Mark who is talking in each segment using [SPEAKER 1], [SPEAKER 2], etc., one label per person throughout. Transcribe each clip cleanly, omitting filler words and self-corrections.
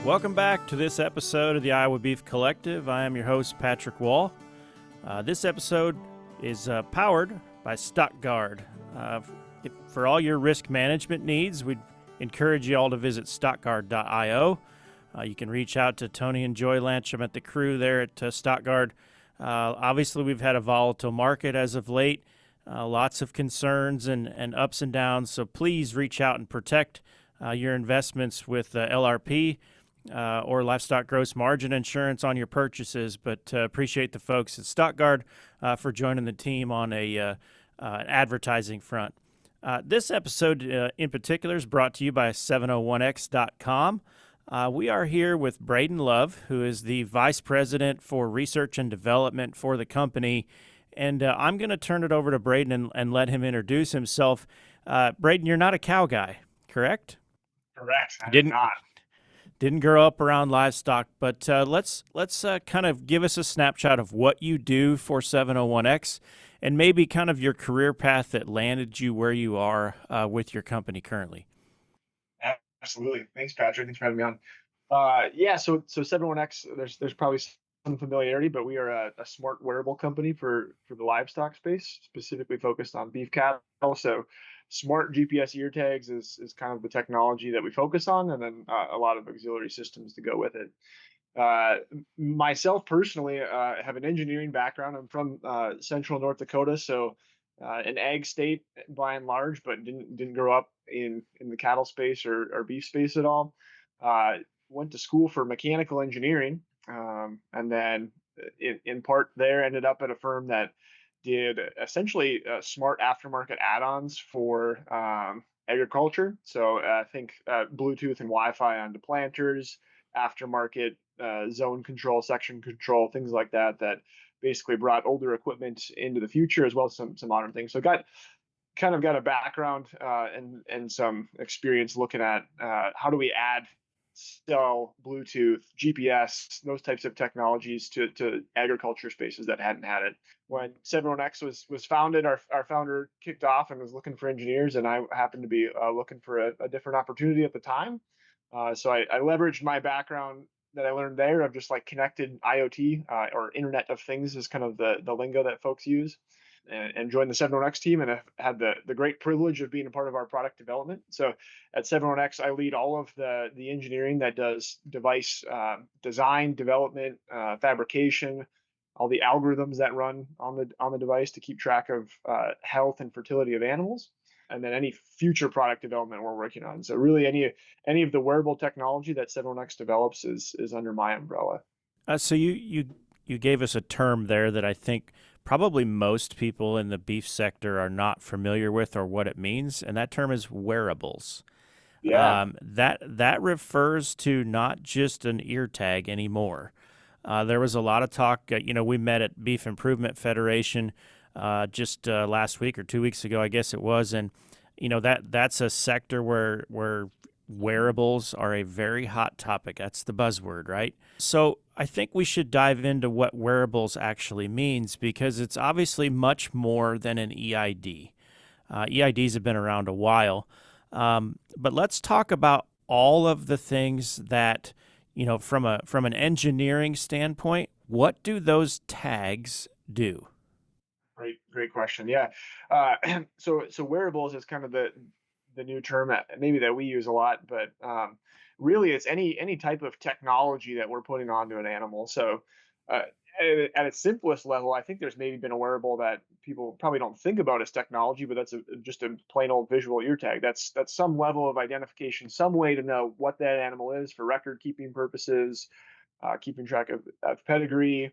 [SPEAKER 1] Welcome back to this episode of the Iowa Beef Collective. I am your host, Patrick Wall. This episode is powered by StockGuard. For all your risk management needs, we'd encourage you all to visit stockguard.io. You can reach out to Tony and Joy Lancham at the crew there at StockGuard. Obviously, we've had a volatile market as of late, lots of concerns and ups and downs, so please reach out and protect your investments with LRP. Or livestock gross margin insurance on your purchases, but appreciate the folks at StockGuard for joining the team on an advertising front. This episode in particular is brought to you by 701x.com. We are here with Braden Love, who is the Vice President for Research and Development for the company, and I'm going to turn it over to Braden and let him introduce himself. Braden, you're not a cow guy, correct?
[SPEAKER 2] Correct. I did not.
[SPEAKER 1] Didn't grow up around livestock, but let's kind of give us a snapshot of what you do for 701X and maybe kind of your career path that landed you where you are with your company currently.
[SPEAKER 2] Absolutely. Thanks, Patrick. Thanks for having me on. So 701X, there's probably some familiarity, but we are a smart wearable company for the livestock space, specifically focused on beef cattle. So smart GPS ear tags is kind of the technology that we focus on, and then a lot of auxiliary systems to go with it. Myself personally, have an engineering background. I'm from central North Dakota, so an ag state by and large, but didn't grow up in the cattle space or beef space at all. Went to school for mechanical engineering, and then in part there ended up at a firm that did essentially smart aftermarket add-ons for agriculture. So I think Bluetooth and Wi-Fi onto planters, aftermarket zone control, section control, things like that, that basically brought older equipment into the future, as well as some modern things. So got a background and some experience looking at how do we add cell, Bluetooth, GPS, those types of technologies to agriculture spaces that hadn't had it. When 701X was founded, our founder kicked off and was looking for engineers, and I happened to be looking for a different opportunity at the time. So I leveraged my background that I learned there of just like connected IoT or Internet of Things is kind of the lingo that folks use, and joined the 701X team, and have had the great privilege of being a part of our product development. So at 701X, I lead all of the engineering that does device design, development, fabrication, all the algorithms that run on the device to keep track of health and fertility of animals, and then any future product development we're working on. So really, any of the wearable technology that 701X develops is under my umbrella.
[SPEAKER 1] So you gave us a term there that I think probably most people in the beef sector are not familiar with or what it means, and that term is wearables.
[SPEAKER 2] Yeah.
[SPEAKER 1] That refers to not just an ear tag anymore. There was a lot of talk. We met at Beef Improvement Federation just last week or 2 weeks ago, I guess it was, and that's a sector where wearables are a very hot topic. That's the buzzword, right? So I think we should dive into what wearables actually means, because it's obviously much more than an EID. EIDs have been around a while, but let's talk about all of the things that, from an engineering standpoint, what do those tags do?
[SPEAKER 2] Great question. Yeah. So wearables is kind of the new term that maybe that we use a lot, but really it's any type of technology that we're putting onto an animal. So uh, at its simplest level, I think there's maybe been a wearable that people probably don't think about as technology, but that's just a plain old visual ear tag. That's some level of identification, some way to know what that animal is for record keeping purposes, keeping track of pedigree,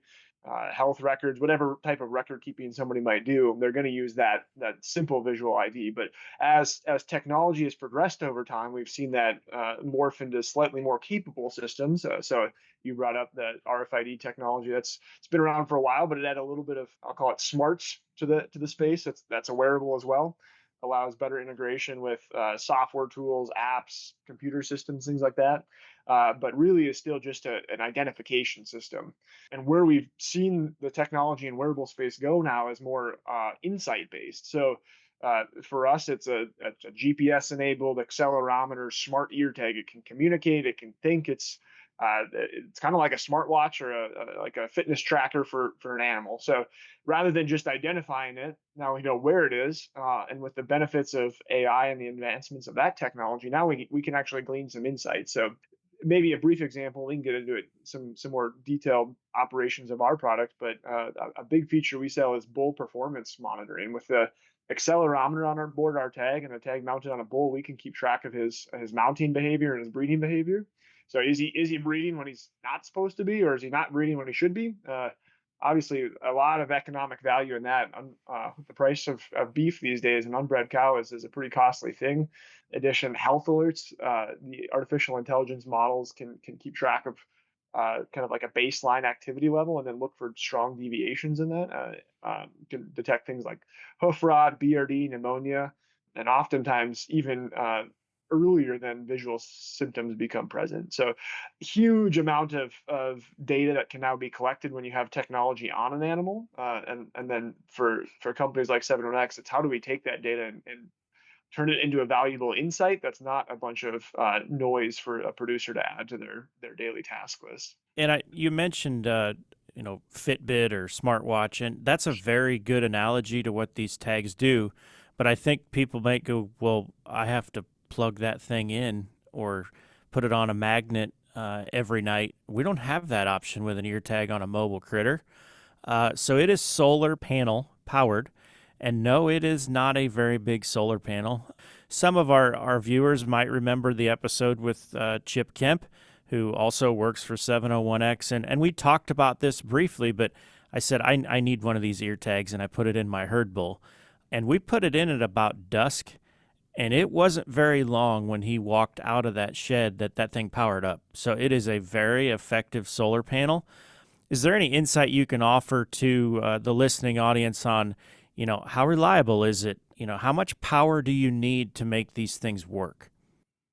[SPEAKER 2] health records, whatever type of record keeping somebody might do. They're going to use that simple visual ID. But as technology has progressed over time, we've seen that morph into slightly more capable systems. So you brought up the RFID technology. It's been around for a while, but it added a little bit of, I'll call it, smarts to the space. That's a wearable as well. Allows better integration with software tools, apps, computer systems, things like that. But really is still just an identification system. And where we've seen the technology and wearable space go now is more insight based. So For us, it's a GPS enabled accelerometer smart ear tag. It can communicate, it can think. It's kind of like a smartwatch or like a fitness tracker for an animal. So rather than just identifying it, now we know where it is, and with the benefits of AI and the advancements of that technology, now we can actually glean some insights. So maybe a brief example, we can get into it, some more detailed operations of our product, but a big feature we sell is bull performance monitoring. With the accelerometer on our board, our tag, and a tag mounted on a bull, we can keep track of his mounting behavior and his breeding behavior. So is he breeding when he's not supposed to be, or is he not breeding when he should be? Obviously, a lot of economic value in that. The price of beef these days, an unbred cow is a pretty costly thing. Addition, health alerts. The artificial intelligence models can keep track of kind of like a baseline activity level, and then look for strong deviations in that. Can detect things like hoof rot, BRD, pneumonia, and oftentimes even earlier than visual symptoms become present. So huge amount of data that can now be collected when you have technology on an animal. And then for companies like 71X, it's how do we take that data and turn it into a valuable insight that's not a bunch of noise for a producer to add to their daily task list.
[SPEAKER 1] And you mentioned, Fitbit or smartwatch, and that's a very good analogy to what these tags do. But I think people might go, well, I have to plug that thing in or put it on a magnet every night. We don't have that option with an ear tag on a mobile critter. So it is solar panel powered. And no, it is not a very big solar panel. Some of our viewers might remember the episode with Chip Kemp, who also works for 701X. And we talked about this briefly, but I said, I need one of these ear tags, and I put it in my herd bull. And we put it in at about dusk, and it wasn't very long when he walked out of that shed that thing powered up. So it is a very effective solar panel. Is there any insight you can offer to the listening audience on, how reliable is it? How much power do you need to make these things work?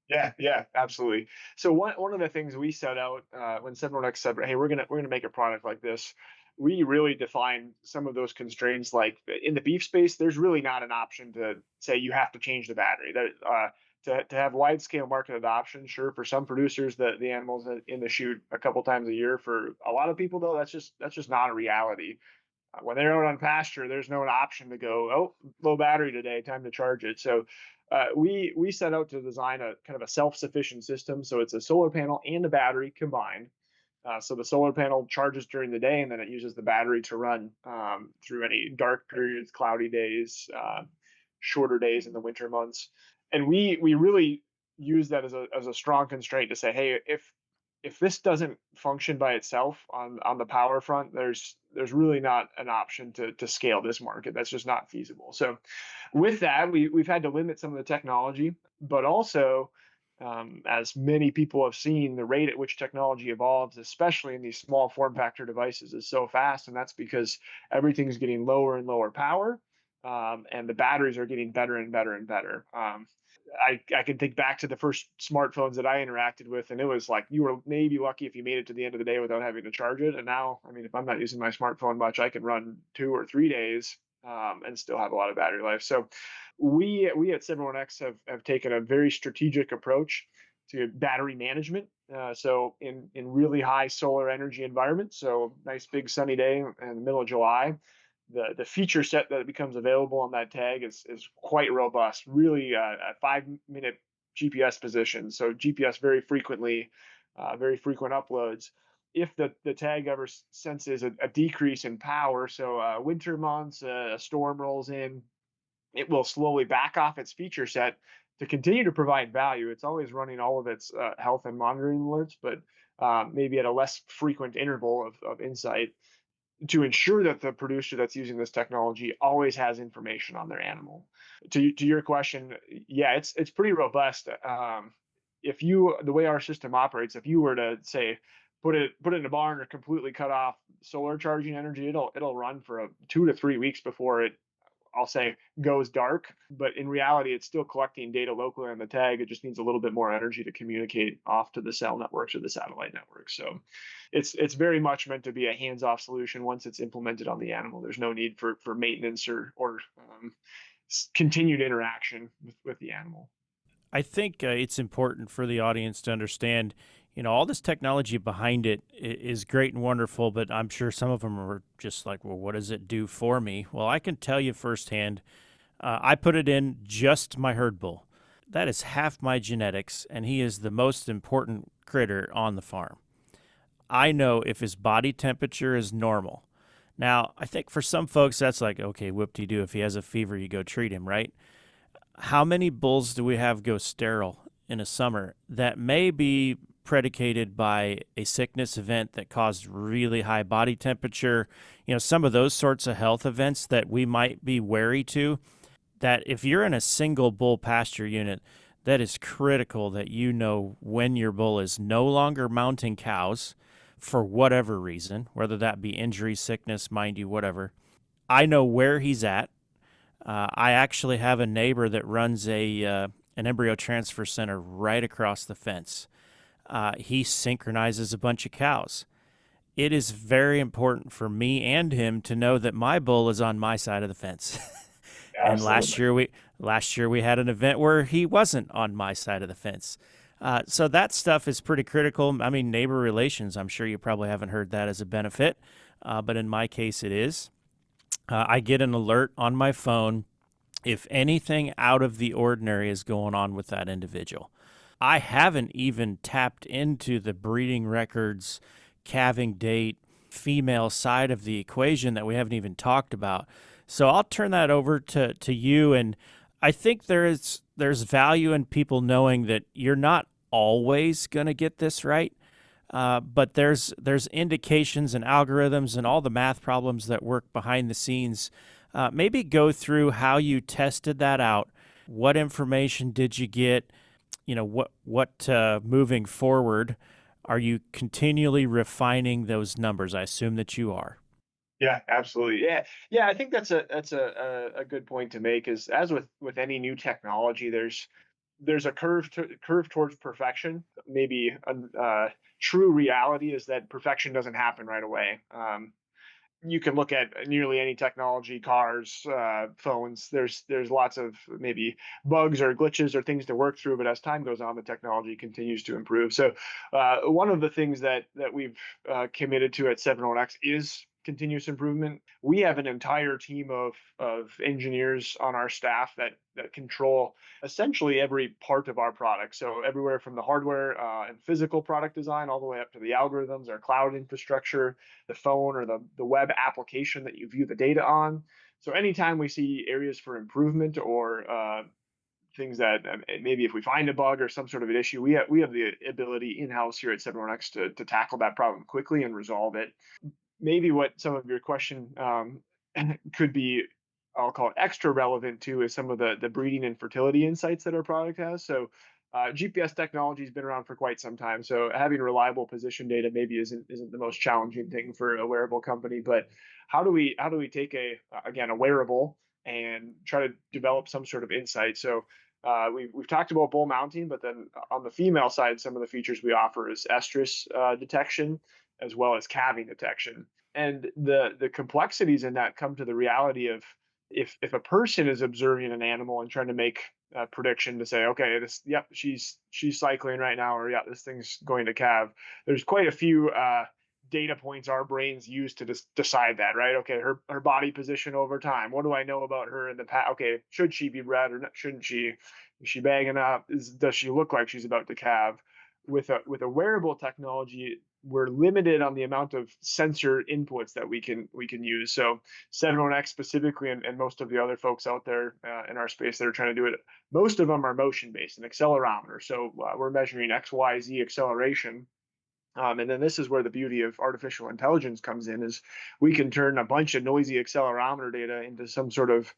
[SPEAKER 2] Yeah, absolutely. So one of the things we set out when 71X said, "Hey, we're gonna make a product like this," we really defined some of those constraints. Like in the beef space, there's really not an option to say you have to change the battery. That to have wide scale market adoption, sure, for some producers, the animals in the chute a couple times a year. For a lot of people, though, that's just not a reality. When they're out on pasture, there's no option to go, oh, low battery today, time to charge it. So we set out to design a kind of a self-sufficient system. So it's a solar panel and a battery combined. So the solar panel charges during the day, and then it uses the battery to run through any dark periods, cloudy days, shorter days in the winter months. And we really use that as a strong constraint to say, hey, if this doesn't function by itself on the power front, there's really not an option to scale this market. That's just not feasible. So with that, we've had to limit some of the technology, but also as many people have seen, the rate at which technology evolves, especially in these small form factor devices, is so fast, and that's because everything's getting lower and lower power, and the batteries are getting better and better and better. I can think back to the first smartphones that I interacted with, and it was like you were maybe lucky if you made it to the end of the day without having to charge it. And now, I mean, if I'm not using my smartphone much, I can run 2 or 3 days and still have a lot of battery life. So we at 71X have taken a very strategic approach to battery management. So in really high solar energy environments, so nice big sunny day in the middle of July, the feature set that becomes available on that tag is quite robust. Really, a 5 minute GPS position, so GPS very frequent uploads. If the tag ever senses a decrease in power, so winter months, a storm rolls in, it will slowly back off its feature set to continue to provide value. It's always running all of its health and monitoring alerts, but maybe at a less frequent interval of insight, to ensure that the producer that's using this technology always has information on their animal. To your question, yeah, it's pretty robust. If you the way our system operates, if you were to say put it in a barn or completely cut off solar charging energy, it'll run for 2 to 3 weeks before it, I'll say, goes dark. But in reality, it's still collecting data locally on the tag. It just needs a little bit more energy to communicate off to the cell networks or the satellite networks. So it's very much meant to be a hands-off solution once it's implemented on the animal. There's no need for maintenance or continued interaction with the animal.
[SPEAKER 1] I think it's important for the audience to understand, all this technology behind it is great and wonderful, but I'm sure some of them are just like, well, what does it do for me? Well, I can tell you firsthand, I put it in just my herd bull. That is half my genetics, and he is the most important critter on the farm. I know if his body temperature is normal. Now, I think for some folks, that's like, okay, whoop de doo. If he has a fever, you go treat him, right? How many bulls do we have go sterile in a summer that may be predicated by a sickness event that caused really high body temperature? Some of those sorts of health events that we might be wary to, that if you're in a single bull pasture unit, that is critical that you know when your bull is no longer mounting cows for whatever reason, whether that be injury, sickness, mind you, whatever. I know where he's at. I actually have a neighbor that runs an embryo transfer center right across the fence. He synchronizes a bunch of cows. It is very important for me and him to know that my bull is on my side of the fence. And
[SPEAKER 2] Absolutely.
[SPEAKER 1] last year we had an event where he wasn't on my side of the fence. So that stuff is pretty critical. I mean, neighbor relations. I'm sure you probably haven't heard that as a benefit, but in my case, it is. I get an alert on my phone if anything out of the ordinary is going on with that individual. I haven't even tapped into the breeding records, calving date, female side of the equation that we haven't even talked about. So I'll turn that over to you. And I think there's value in people knowing that you're not always going to get this right. But there's indications and algorithms and all the math problems that work behind the scenes. Maybe go through how you tested that out. What information did you get? What moving forward, are you continually refining those numbers? I assume that you are.
[SPEAKER 2] Yeah, absolutely. Yeah, yeah. I think that's a good point to make. Is as with any new technology, there's a curve towards perfection. Maybe a true reality is that perfection doesn't happen right away. You can look at nearly any technology, cars, phones. There's lots of maybe bugs or glitches or things to work through. But as time goes on, the technology continues to improve. So one of the things that we've committed to at 701X is continuous improvement. We have an entire team of engineers on our staff that control essentially every part of our product. So everywhere from the hardware and physical product design all the way up to the algorithms, our cloud infrastructure, the phone or the web application that you view the data on. So anytime we see areas for improvement or things that maybe if we find a bug or some sort of an issue, we have the ability in house here at 701X to tackle that problem quickly and resolve it. Maybe what some of your question could be, I'll call it extra relevant to, is some of the breeding and fertility insights that our product has. So GPS technology has been around for quite some time. So having reliable position data maybe isn't the most challenging thing for a wearable company. But how do we take a wearable and try to develop some sort of insight? So we've talked about bull mounting, but then on the female side, some of the features we offer is estrus detection as well as calving detection. And the complexities in that come to the reality of if a person is observing an animal and trying to make a prediction to say, okay, yep, she's cycling right now, or yeah, this thing's going to calve. There's quite a few data points our brains use to decide that, right? Okay, her body position over time. What do I know about her in the past? Okay, should she be bred or not, shouldn't she? Is she bagging up? Does she look like she's about to calve? With a wearable technology, we're limited on the amount of sensor inputs that we can use. So 71X specifically, and most of the other folks out there in our space that are trying to do it, most of them are motion based, an accelerometer. So we're measuring X, Y, Z acceleration. And then this is where the beauty of artificial intelligence comes in: is we can turn a bunch of noisy accelerometer data into some sort of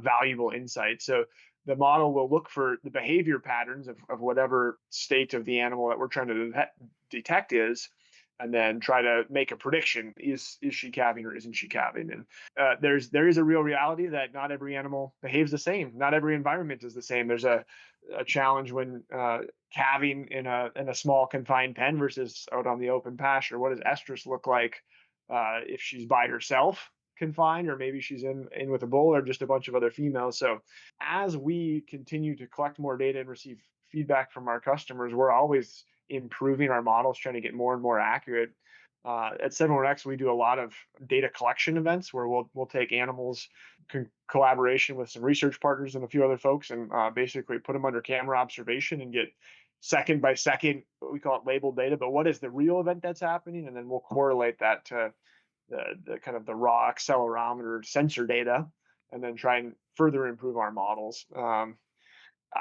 [SPEAKER 2] valuable insight. So the model will look for the behavior patterns of whatever state of the animal that we're trying to detect is, and then try to make a prediction: is she calving or isn't she calving? And there is a real reality that not every animal behaves the same. Not every environment is the same. There's a challenge when calving in a small confined pen versus out on the open pasture. What does estrus look like if she's by herself confined, or maybe she's in with a bull or just a bunch of other females. So as we continue to collect more data and receive feedback from our customers, we're always improving our models, trying to get more and more accurate. At 71X, we do a lot of data collection events where we'll take animals, collaboration with some research partners and a few other folks, and basically put them under camera observation and get second by second, we call it labeled data, but what is the real event that's happening, and then we'll correlate that to the kind of the raw accelerometer sensor data, and then try and further improve our models.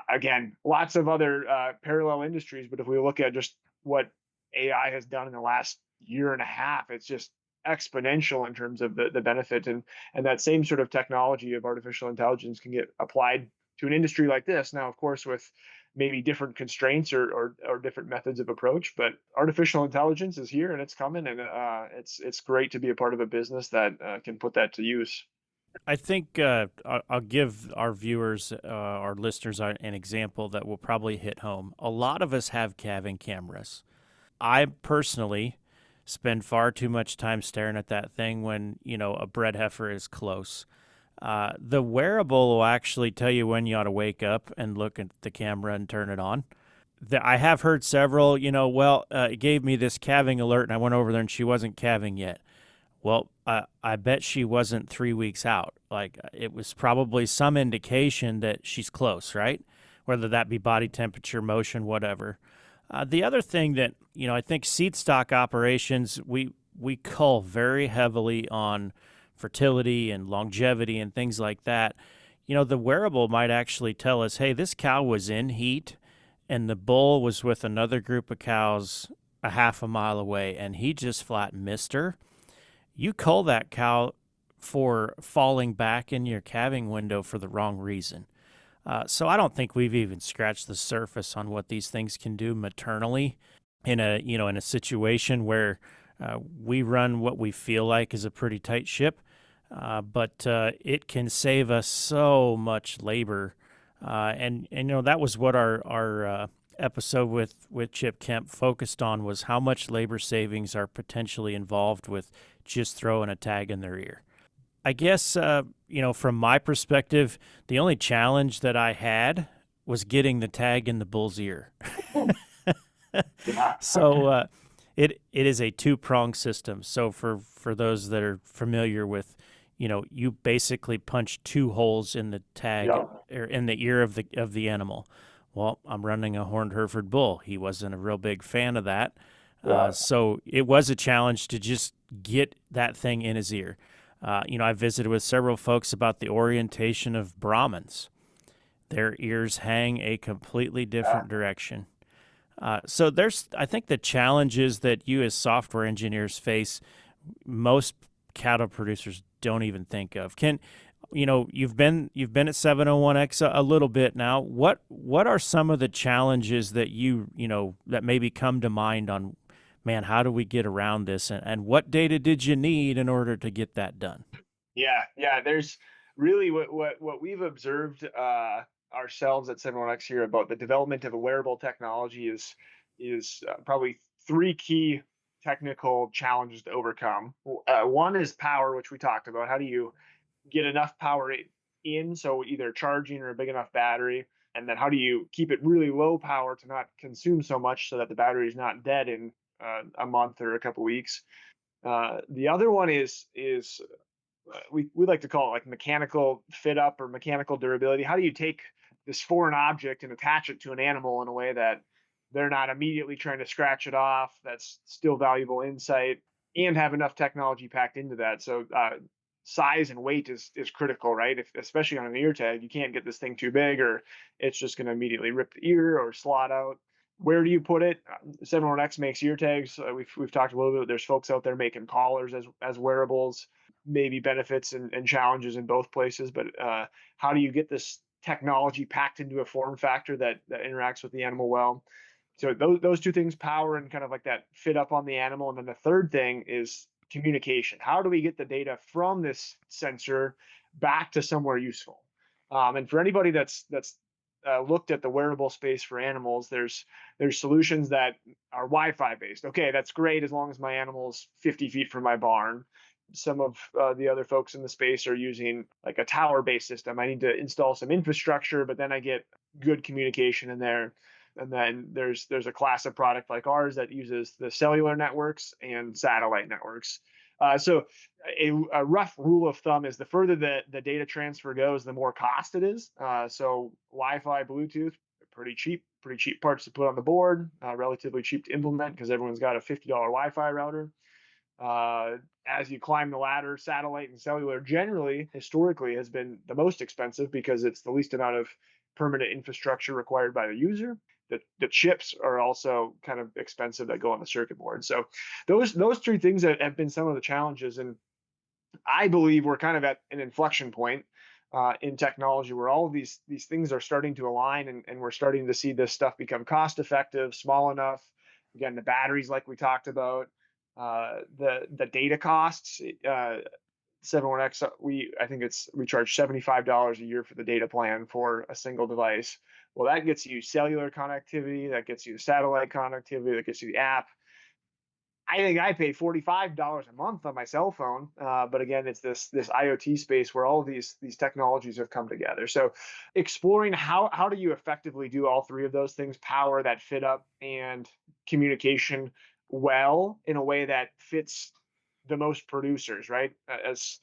[SPEAKER 2] Again, lots of other parallel industries, but if we look at just what AI has done in the last year and a half, it's just exponential in terms of the benefit, and that same sort of technology of artificial intelligence can get applied to an industry like this. Now, of course, with maybe different constraints or different methods of approach, but artificial intelligence is here and it's coming, and it's great to be a part of a business that can put that to use.
[SPEAKER 1] I think I'll give our viewers, our listeners, an example that will probably hit home. A lot of us have calving cameras. I personally spend far too much time staring at that thing when, a bred heifer is close. The wearable will actually tell you when you ought to wake up and look at the camera and turn it on. I have heard several, it gave me this calving alert and I went over there and she wasn't calving yet. Well, I bet she wasn't 3 weeks out. Like, it was probably some indication that she's close, right? Whether that be body temperature, motion, whatever. The other thing that, I think seed stock operations, we cull very heavily on fertility and longevity and things like that. The wearable might actually tell us, hey, this cow was in heat and the bull was with another group of cows a half a mile away and he just flat missed her. You cull that cow for falling back in your calving window for the wrong reason. So I don't think we've even scratched the surface on what these things can do maternally in a situation where we run what we feel like is a pretty tight ship, but it can save us so much labor. And that was what our episode with Chip Kemp focused on, was how much labor savings are potentially involved with just throwing a tag in their ear. I guess, from my perspective, the only challenge that I had was getting the tag in the bull's ear.
[SPEAKER 2] Yeah.
[SPEAKER 1] So it is a two-pronged system. So for those that are familiar with, you basically punch two holes in the tag
[SPEAKER 2] Yeah.
[SPEAKER 1] or in the ear of the animal. Well, I'm running a horned Hereford bull. He wasn't a real big fan of that.
[SPEAKER 2] Yeah.
[SPEAKER 1] So it was a challenge to just get that thing in his ear. I visited with several folks about the orientation of Brahmins. Their ears hang a completely different direction. So I think the challenges that you as software engineers face, most cattle producers don't even think of. You've been at 701X a little bit now. What are some of the challenges that that maybe come to mind on, man, how do we get around this, and what data did you need in order to get that done?
[SPEAKER 2] Yeah. There's really what we've observed ourselves at 71X here about the development of a wearable technology is probably three key technical challenges to overcome. One is power, which we talked about. How do you get enough power in, so either charging or a big enough battery, and then how do you keep it really low power to not consume so much so that the battery is not dead in a month or a couple weeks. The other one is we like to call it like mechanical fit up or mechanical durability. How do you take this foreign object and attach it to an animal in a way that they're not immediately trying to scratch it off, that's still valuable insight, and have enough technology packed into that? So size and weight is critical, right? Especially on an ear tag, you can't get this thing too big or it's just going to immediately rip the ear or slot out. Where do you put it? 71X makes ear tags. We've talked a little bit. There's folks out there making collars as wearables. Maybe benefits and challenges in both places, but how do you get this technology packed into a form factor that interacts with the animal well? So those two things, power and kind of like that fit up on the animal, and then the third thing is communication. How do we get the data from this sensor back to somewhere useful? And for anybody that's looked at the wearable space for animals, there's solutions that are Wi-Fi based. Okay, that's great as long as my animal's 50 feet from my barn. some of the other folks in the space are using like a tower-based system. I need to install some infrastructure, but then I get good communication in there. And then there's a class of product like ours that uses the cellular networks and satellite networks. So a rough rule of thumb is the further the data transfer goes, the more cost it is. So Wi-Fi, Bluetooth, pretty cheap parts to put on the board, relatively cheap to implement because everyone's got a $50 Wi-Fi router. As you climb the ladder, satellite and cellular generally, historically, has been the most expensive because it's the least amount of permanent infrastructure required by the user. The chips are also kind of expensive that go on the circuit board. So those three things have been some of the challenges, and I believe we're kind of at an inflection point in technology where all of these things are starting to align, and we're starting to see this stuff become cost effective, small enough. Again, the batteries, like we talked about, the data costs. 71X, I think we charge $75 a year for the data plan for a single device. Well, that gets you cellular connectivity, that gets you satellite connectivity, that gets you the app. I think I pay $45 a month on my cell phone, but again, it's this IoT space where all of these technologies have come together. So, exploring how do you effectively do all three of those things: power, that fit up, and communication well in a way that fits the most producers, right? As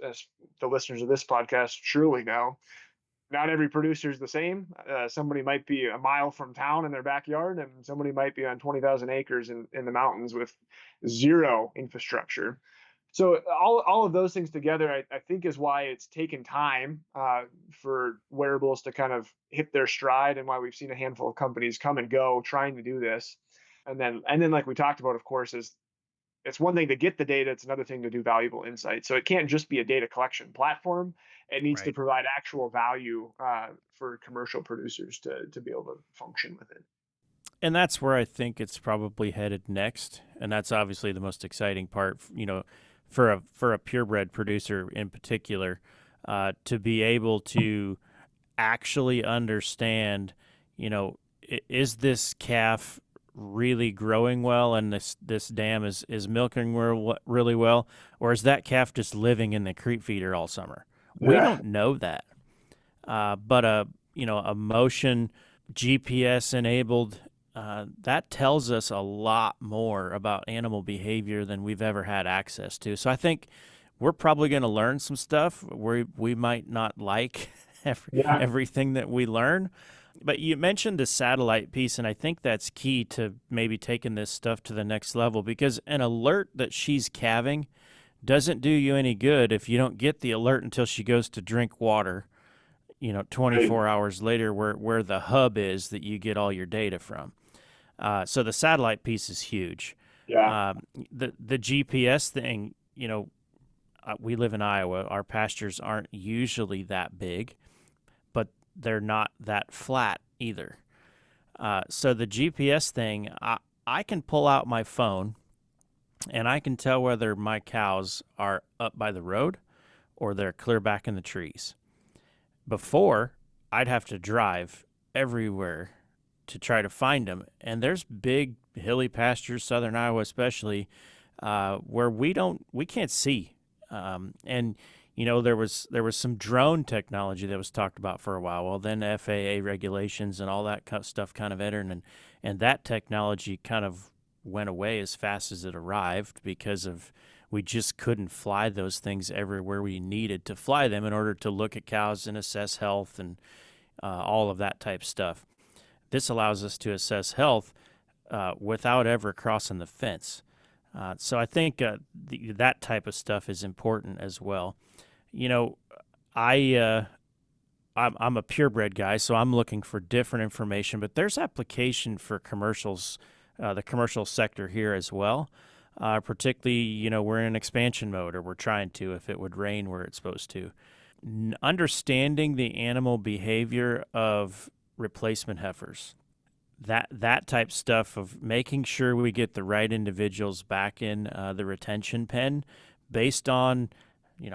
[SPEAKER 2] the listeners of this podcast surely know, not every producer is the same. Somebody might be a mile from town in their backyard, and somebody might be on 20,000 acres in the mountains with zero infrastructure. So all of those things together, I think, is why it's taken time for wearables to kind of hit their stride, and why we've seen a handful of companies come and go trying to do this. And then, like we talked about, of course, is it's one thing to get the data, it's another thing to do valuable insights. So it can't just be a data collection platform. It needs to
[SPEAKER 1] Right.
[SPEAKER 2] provide actual value for commercial producers to be able to function with it.
[SPEAKER 1] And that's where I think it's probably headed next, and that's obviously the most exciting part. For a purebred producer in particular, to be able to actually understand, is this calf really growing well, and this dam is milking really well, or is that calf just living in the creep feeder all summer? We
[SPEAKER 2] Yeah.
[SPEAKER 1] don't know that, but a motion GPS enabled, that tells us a lot more about animal behavior than we've ever had access to. So I think we're probably going to learn some stuff where we might not like
[SPEAKER 2] Yeah.
[SPEAKER 1] everything that we learn. But you mentioned the satellite piece, and I think that's key to maybe taking this stuff to the next level, because an alert that she's calving doesn't do you any good if you don't get the alert until she goes to drink water,
[SPEAKER 2] Right.
[SPEAKER 1] 24 hours later, where the hub is that you get all your data from. So the satellite piece is huge.
[SPEAKER 2] Yeah.
[SPEAKER 1] Um, the GPS thing, we live in Iowa. Our pastures aren't usually that big, but they're not that flat either. So the GPS thing, I can pull out my phone and I can tell whether my cows are up by the road or they're clear back in the trees. Before, I'd have to drive everywhere to try to find them. And there's big hilly pastures, southern Iowa especially, where we can't see. And there was some drone technology that was talked about for a while. Well, then FAA regulations and all that stuff kind of entered, and that technology kind of went away as fast as it arrived because of we just couldn't fly those things everywhere we needed to fly them in order to look at cows and assess health and all of that type stuff. This allows us to assess health without ever crossing the fence. So I think that type of stuff is important as well. You know, I'm a purebred guy, so I'm looking for different information. But there's application for commercials, the commercial sector here as well. Particularly, we're in expansion mode, or we're trying to, if it would rain where it's supposed to. Understanding the animal behavior of replacement heifers, that type stuff of making sure we get the right individuals back in the retention pen based on,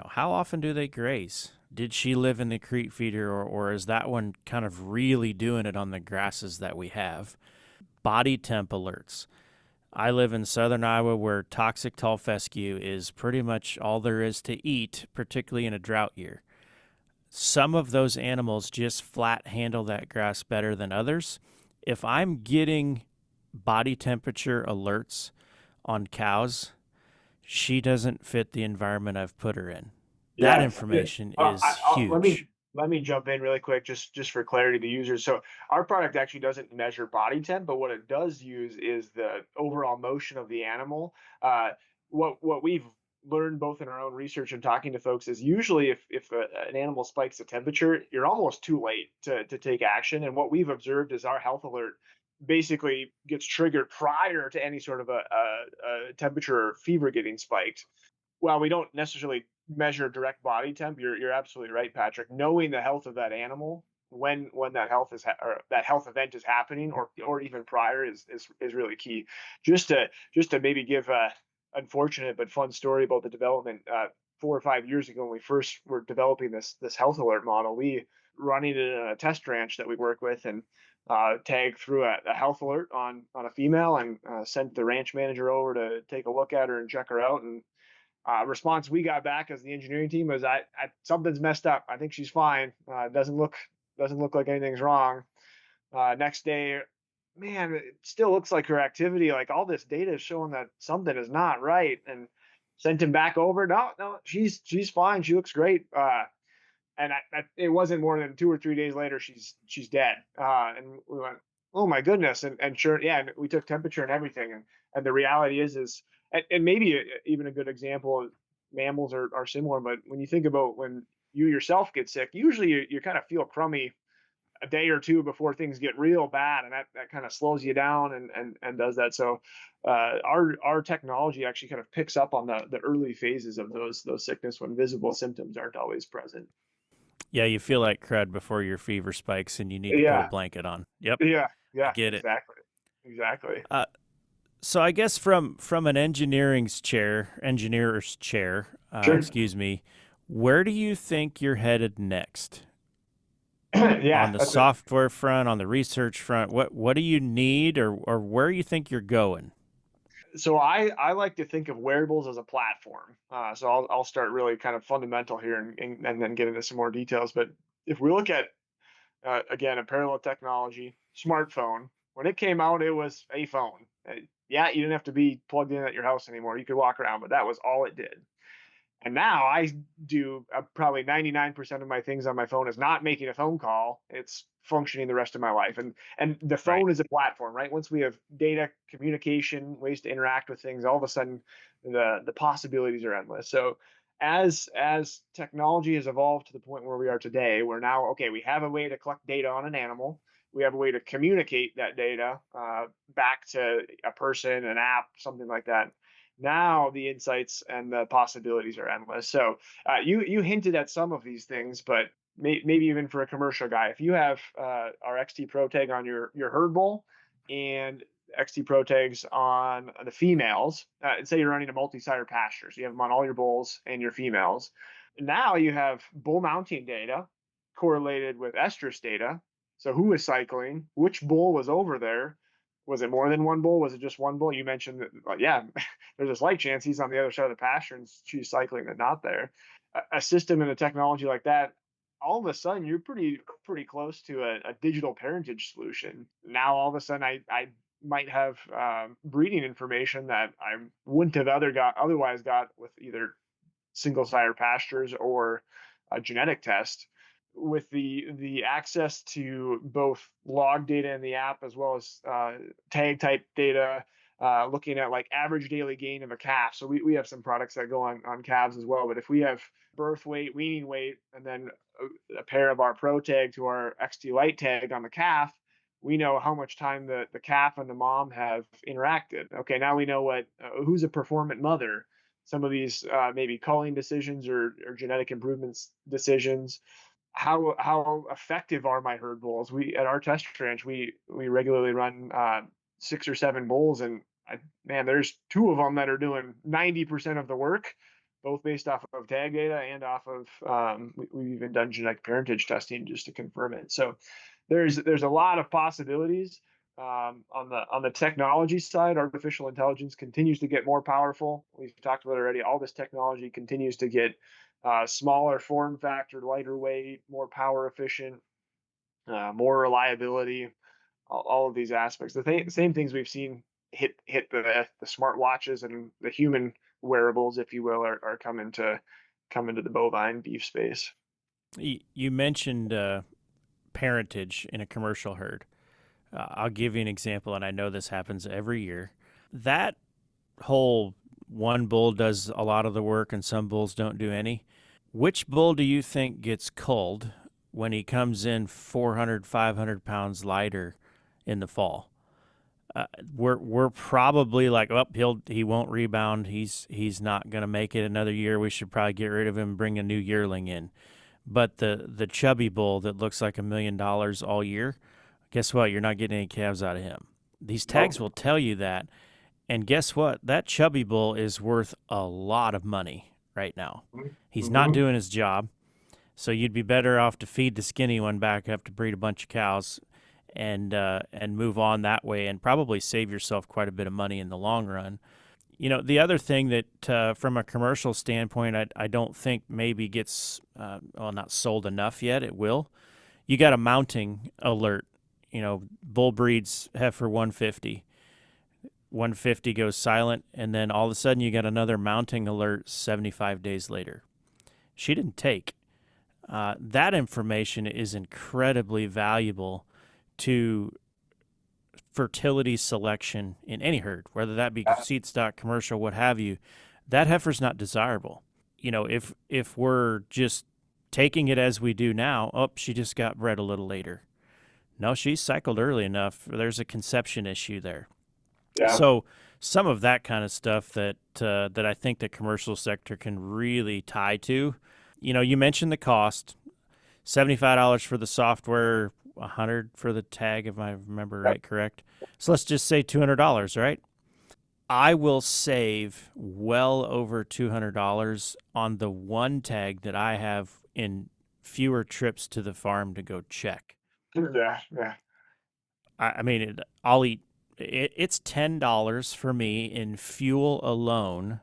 [SPEAKER 1] how often do they graze? Did she live in the creep feeder, or is that one kind of really doing it on the grasses that we have? Body temp alerts. I live in southern Iowa where toxic tall fescue is pretty much all there is to eat, particularly in a drought year. Some of those animals just flat handle that grass better than others. If I'm getting body temperature alerts on cows, she doesn't fit the environment I've put her in. That
[SPEAKER 2] Yes. Yeah.
[SPEAKER 1] information is
[SPEAKER 2] Let me
[SPEAKER 1] huge.
[SPEAKER 2] jump in really quick, just for clarity to users. So our product actually doesn't measure body temp, but what it does use is the overall motion of the animal. Uh, what we've learned both in our own research and talking to folks is usually if an animal spikes the temperature, you're almost too late to take action. And what we've observed is our health alert basically gets triggered prior to any sort of a temperature or fever getting spiked. Well, we don't necessarily measure direct body temp. You're absolutely right, Patrick. Knowing the health of that animal when that health or that health event is happening, or even prior, is really key. Just to maybe give a unfortunate but fun story about the development. 4 or 5 years ago, when we first were developing this health alert model, we running it in a test ranch that we work with, and tagged through a health alert on a female, and sent the ranch manager over to take a look at her and check her out. And response we got back as the engineering team was, something's messed up. I think she's fine. Doesn't look like anything's wrong. Next day, man, it still looks like her activity. Like, all this data is showing that something is not right. And sent him back over. No, no, she's fine. She looks great. And it wasn't more than 2 or 3 days later, she's dead. And we went, oh my goodness. And sure, yeah, and we took temperature and everything. And the reality is, and maybe even a good example, mammals are similar, but when you think about when you yourself get sick, usually you kind of feel crummy a day or two before things get real bad, and that kind of slows you down and does that. So our technology actually kind of picks up on the early phases of those sickness when visible symptoms aren't always present.
[SPEAKER 1] Yeah, you feel like crud before your fever spikes and you need to put a
[SPEAKER 2] Yeah,
[SPEAKER 1] blanket on. Yep,
[SPEAKER 2] yeah,
[SPEAKER 1] I
[SPEAKER 2] yeah,
[SPEAKER 1] get it.
[SPEAKER 2] exactly, exactly.
[SPEAKER 1] Uh, so I guess from an engineer's chair,
[SPEAKER 2] Sure.
[SPEAKER 1] excuse me, where do you think you're headed next? On
[SPEAKER 2] Yeah,
[SPEAKER 1] the
[SPEAKER 2] that's it.
[SPEAKER 1] software front, on the research front, what do you need, or where you think you're going?
[SPEAKER 2] So I like to think of wearables as a platform. So I'll start really kind of fundamental here, and then get into some more details. But if we look at, again, a parallel technology, smartphone. When it came out, it was a phone. Yeah, you didn't have to be plugged in at your house anymore. You could walk around, but that was all it did. And now I do, probably 99% of my things on my phone is not making a phone call. It's functioning the rest of my life. And the
[SPEAKER 1] Right.
[SPEAKER 2] phone is a platform, right? Once we have data, communication, ways to interact with things, all of a sudden the possibilities are endless. So as technology has evolved to the point where we are today, we're now, okay, we have a way to collect data on an animal. We have a way to communicate that data back to a person, an app, something like that. Now the insights and the possibilities are endless. So you hinted at some of these things, but maybe even for a commercial guy, if you have our XT Pro tag on your herd bull, and XT Pro tags on the females, and say you're running a multi-sire pasture, so you have them on all your bulls and your females. Now you have bull mounting data correlated with estrus data. So who was cycling? Which bull was over there? Was it more than one bull? Was it just one bull? You mentioned that, yeah, there's a slight chance he's on the other side of the pasture and she's cycling and not there. A system and a technology like that, all of a sudden you're pretty close to a digital parentage solution. Now all of a sudden I might have breeding information that I wouldn't have otherwise got with either single sire pastures or a genetic test. With the access to both log data in the app, as well as tag type data, looking at like average daily gain of a calf. So we have some products that go on calves as well. But if we have birth weight, weaning weight, and then a pair of our Pro tag to our XT Lite tag on the calf, we know how much time the calf and the mom have interacted. Okay, now we know who's a performant mother. Some of these maybe culling decisions, or genetic improvements decisions. How effective are my herd bulls? We at our test ranch, we regularly run 6 or 7 bulls, and man, there's 2 of them that are doing 90% of the work, both based off of tag data and off of we've even done genetic parentage testing just to confirm it. So there's a lot of possibilities. On the technology side, artificial intelligence continues to get more powerful. We've talked about it already. All this technology continues to get smaller form factor, lighter weight, more power efficient, more reliability. All of these aspects. Same things we've seen hit the smart watches and the human wearables, if you will, are coming to the bovine beef space.
[SPEAKER 1] You mentioned parentage in a commercial herd. I'll give you an example, and I know this happens every year. That whole one bull does a lot of the work and some bulls don't do any. Which bull do you think gets culled when he comes in 400, 500 pounds lighter in the fall? We're probably like, oh, he won't rebound. He's not going to make it another year. We should probably get rid of him and bring a new yearling in. But the chubby bull that looks like $1 million all year, guess what? You're not getting any calves out of him. These tags will tell you that. And guess what? That chubby bull is worth a lot of money right now. He's not doing his job. So you'd be better off to feed the skinny one back, have to breed a bunch of cows and move on that way, and probably save yourself quite a bit of money in the long run. You know, the other thing that from a commercial standpoint, I don't think maybe gets, not sold enough yet. It will. You got a mounting alert. You know, bull breeds heifer 150. 150 goes silent, and then all of a sudden you got another mounting alert 75 days later. She didn't take. That information is incredibly valuable to fertility selection in any herd, whether that be seed stock, commercial, what have you. That heifer's not desirable. You know, if we're just taking it as we do now, oh, she just got bred a little later. No, she's cycled early enough. There's a conception issue there. Yeah. So some of that kind of stuff that I think the commercial sector can really tie to. You know, you mentioned the cost, $75 for the software, $100 for the tag, if I remember right, correct? So let's just say $200, right? I will save well over $200 on the one tag that I have in fewer trips to the farm to go check.
[SPEAKER 2] Yeah.
[SPEAKER 1] I mean, I'll eat. It's $10 for me in fuel alone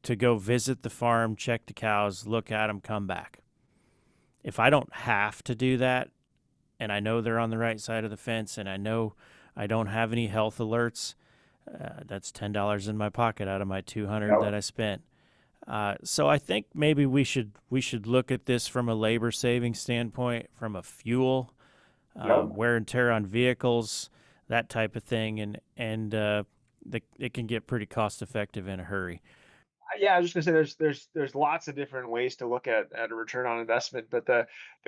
[SPEAKER 1] to go visit the farm, check the cows, look at them, come back. If I don't have to do that, and I know they're on the right side of the fence, and I know I don't have any health alerts, that's $10 in my pocket out of my $200 that I spent. So I think maybe we should look at this from a labor saving standpoint, from a fuel, wear and tear on vehicles, that type of thing, and it can get pretty cost effective in a hurry.
[SPEAKER 2] Yeah, I was just gonna say there's lots of different ways to look at a return on investment, but the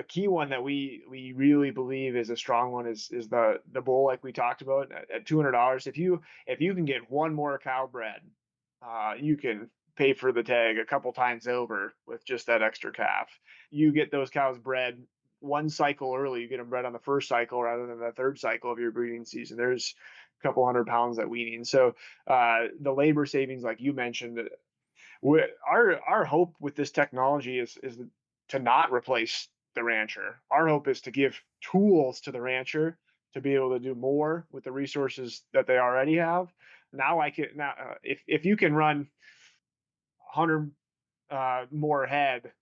[SPEAKER 2] key one that we really believe is a strong one is the bull, like we talked about at $200. If you can get one more cow bred, you can pay for the tag a couple times over with just that extra calf. You get those cows bred one cycle early, you get them bred on the first cycle rather than the third cycle of your breeding season. There's a couple hundred pounds at weaning. So the labor savings, like you mentioned, our hope with this technology is to not replace the rancher. Our hope is to give tools to the rancher to be able to do more with the resources that they already have. Now if you can run 100 more head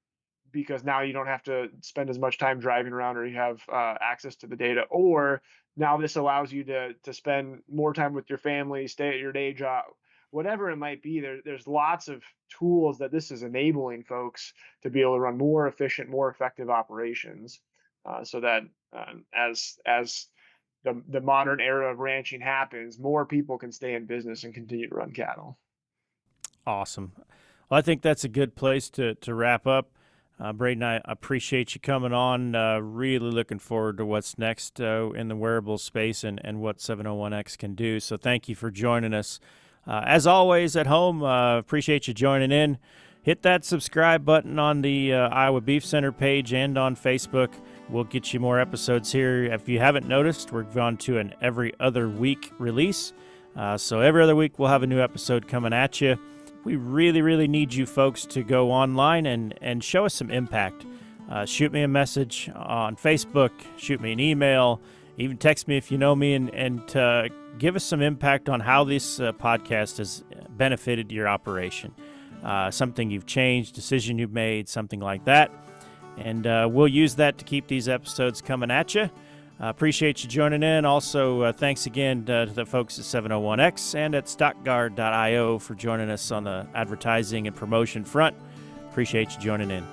[SPEAKER 2] because now you don't have to spend as much time driving around, or you have access to the data, or now this allows you to spend more time with your family, stay at your day job, whatever it might be. There's lots of tools that this is enabling folks to be able to run more efficient, more effective operations, so that as the modern era of ranching happens, more people can stay in business and continue to run cattle.
[SPEAKER 1] Awesome. Well, I think that's a good place to wrap up. Braden, I appreciate you coming on. Really looking forward to what's next in the wearable space and what 701X can do. So thank you for joining us. As always at home, appreciate you joining in. Hit that subscribe button on the Iowa Beef Center page and on Facebook. We'll get you more episodes here. If you haven't noticed, we're gone to an every other week release. So every other week we'll have a new episode coming at you. We really, really need you folks to go online and show us some impact. Shoot me a message on Facebook, shoot me an email, Even text me if you know me, and give us some impact on how this podcast has benefited your operation. Something you've changed, decision you've made, something like that. And we'll use that to keep these episodes coming at you. Appreciate you joining in. Also, thanks again to the folks at 701X and at stockguard.io for joining us on the advertising and promotion front. Appreciate you joining in.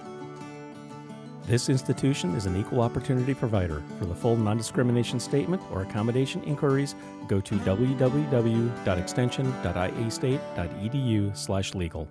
[SPEAKER 3] This institution is an equal opportunity provider. For the full non-discrimination statement or accommodation inquiries, go to www.extension.iastate.edu/legal.